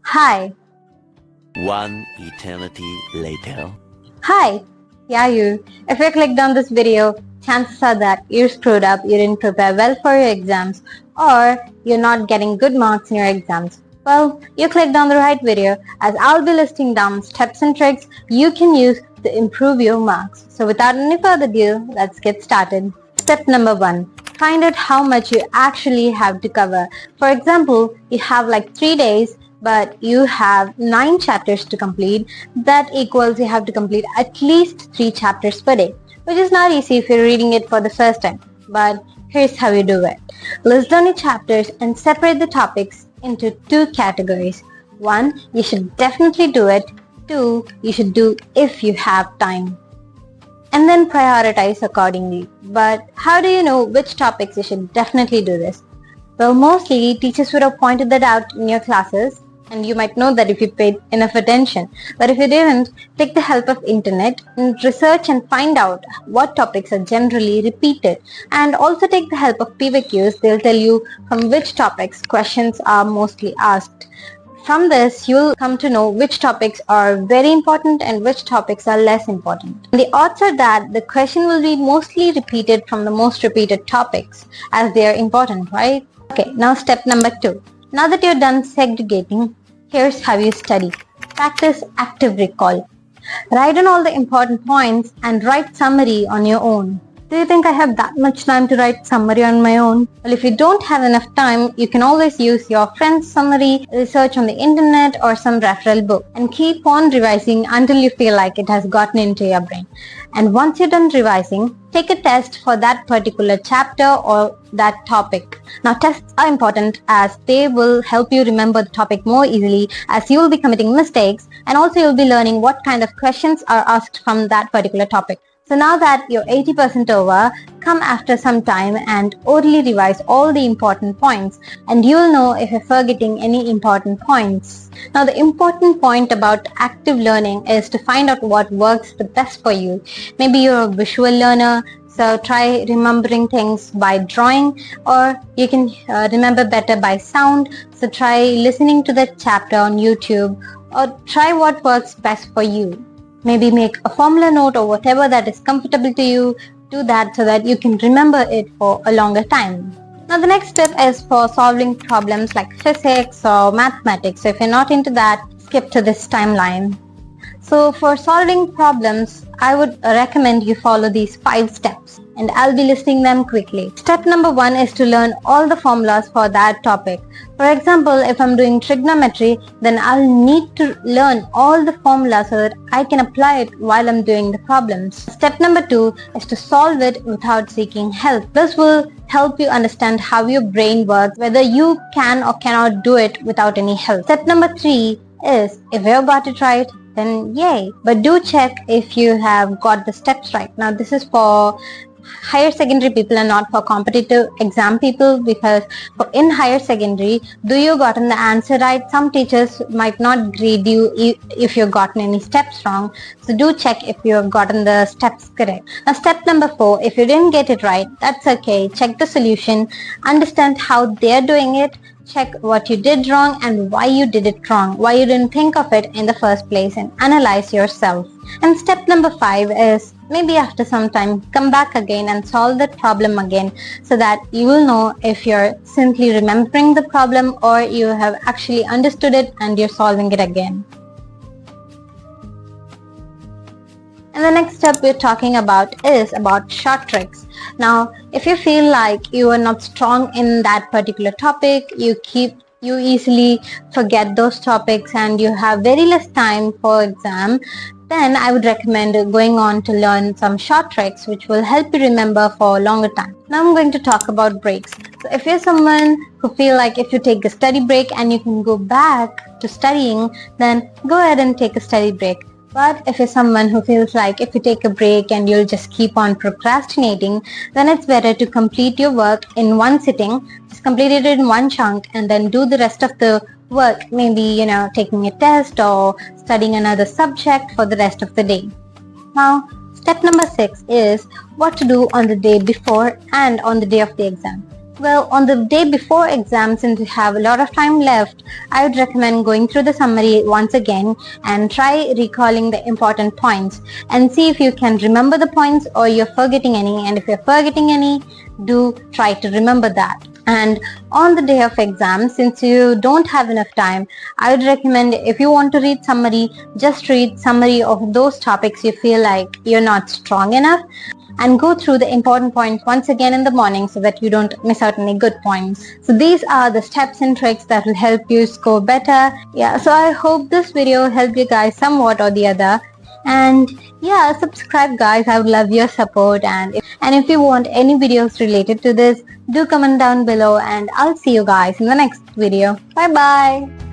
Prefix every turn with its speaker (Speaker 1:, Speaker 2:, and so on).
Speaker 1: Hi.
Speaker 2: One eternity later.
Speaker 1: Hi. Yeah, you. If you clicked on this video, chances are that you're screwed up, you didn't prepare well for your exams, or you're not getting good marks in your exams. Well, you clicked on the right video, as I'll be listing down steps and tricks you can use to improve your marks. So without any further ado, let's get started. Step number 1. Find out how much you actually have to cover. For example, you have like 3 days, but you have 9 chapters to complete. That equals you have to complete at least 3 chapters per day, which is not easy if you're reading it for the first time. But here's how you do it. List down your chapters and separate the topics into 2 categories. 1. You should definitely do it. 2. You should do if you have time. And then prioritize accordingly. But how do you know which topics you should definitely do this? Well, mostly teachers would have pointed that out in your classes, and you might know that if you paid enough attention. But if you didn't, take the help of internet and research and find out what topics are generally repeated. And also take the help of PVQs. They'll tell you from which topics questions are mostly asked. From this, you'll come to know which topics are very important and which topics are less important. And the odds are that the question will be mostly repeated from the most repeated topics, as they are important, right? Okay, now step number 2. Now that you're done segregating, here's how you study. Practice active recall. Write down all the important points and write summary on your own. Do you think I have that much time to write summary on my own? Well, if you don't have enough time, you can always use your friend's summary, research on the internet, or some referral book, and keep on revising until you feel like it has gotten into your brain. And once you're done revising, take a test for that particular chapter or that topic. Now, tests are important as they will help you remember the topic more easily, as you will be committing mistakes, and also you'll be learning what kind of questions are asked from that particular topic. So now that you're 80% over, come after some time and orally revise all the important points, and you'll know if you're forgetting any important points. Now, the important point about active learning is to find out what works the best for you. Maybe you're a visual learner, so try remembering things by drawing, or you can remember better by sound, so try listening to the chapter on YouTube, or try what works best for you. Maybe make a formula note or whatever that is comfortable to you. Do that so that you can remember it for a longer time. Now, the next step is for solving problems like physics or mathematics. So if you're not into that, skip to this timeline. So for solving problems, I would recommend you follow these 5 steps, and I'll be listing them quickly. Step number 1 is to learn all the formulas for that topic. For example, if I'm doing trigonometry, then I'll need to learn all the formulas so that I can apply it while I'm doing the problems. Step number 2 is to solve it without seeking help. This will help you understand how your brain works, whether you can or cannot do it without any help. Step number 3 is, if you got it right, then yay. But do check if you have got the steps right. Now, this is for higher secondary people and not for competitive exam people, because in higher secondary, do you gotten the answer right? Some teachers might not grade you if you've gotten any steps wrong. So do check if you have gotten the steps correct. Now, step number 4, if you didn't get it right, that's okay. Check the solution, understand how they're doing it, check what you did wrong and why you did it wrong, why you didn't think of it in the first place, and analyze yourself. And step number 5 is, maybe after some time, come back again and solve that problem again, so that you will know if you're simply remembering the problem or you have actually understood it and you're solving it again. And the next step we're talking about is about short tricks. Now, if you feel like you are not strong in that particular topic, you easily forget those topics and you have very less time for exam, then I would recommend going on to learn some short tricks which will help you remember for a longer time. Now I'm going to talk about breaks. So if you're someone who feel like if you take a study break and you can go back to studying, then go ahead and take a study break. But if you're someone who feels like if you take a break and you'll just keep on procrastinating, then it's better to complete your work in one sitting. Just complete it in one chunk and then do the rest of the work, maybe, taking a test or studying another subject for the rest of the day. Now, step number 6 is what to do on the day before and on the day of the exam. Well, on the day before exam, since you have a lot of time left, I would recommend going through the summary once again and try recalling the important points and see if you can remember the points or you're forgetting any, and if you're forgetting any, do try to remember that. And on the day of exam, since you don't have enough time, I would recommend, if you want to read summary, just read summary of those topics you feel like you're not strong enough, and go through the important points once again in the morning so that you don't miss out any good points. So these are the steps and tricks that will help you score better. Yeah, so I hope this video helped you guys somewhat or the other. And yeah, subscribe guys, I would love your support. And if you want any videos related to this, do comment down below, and I'll see you guys in the next video. Bye bye.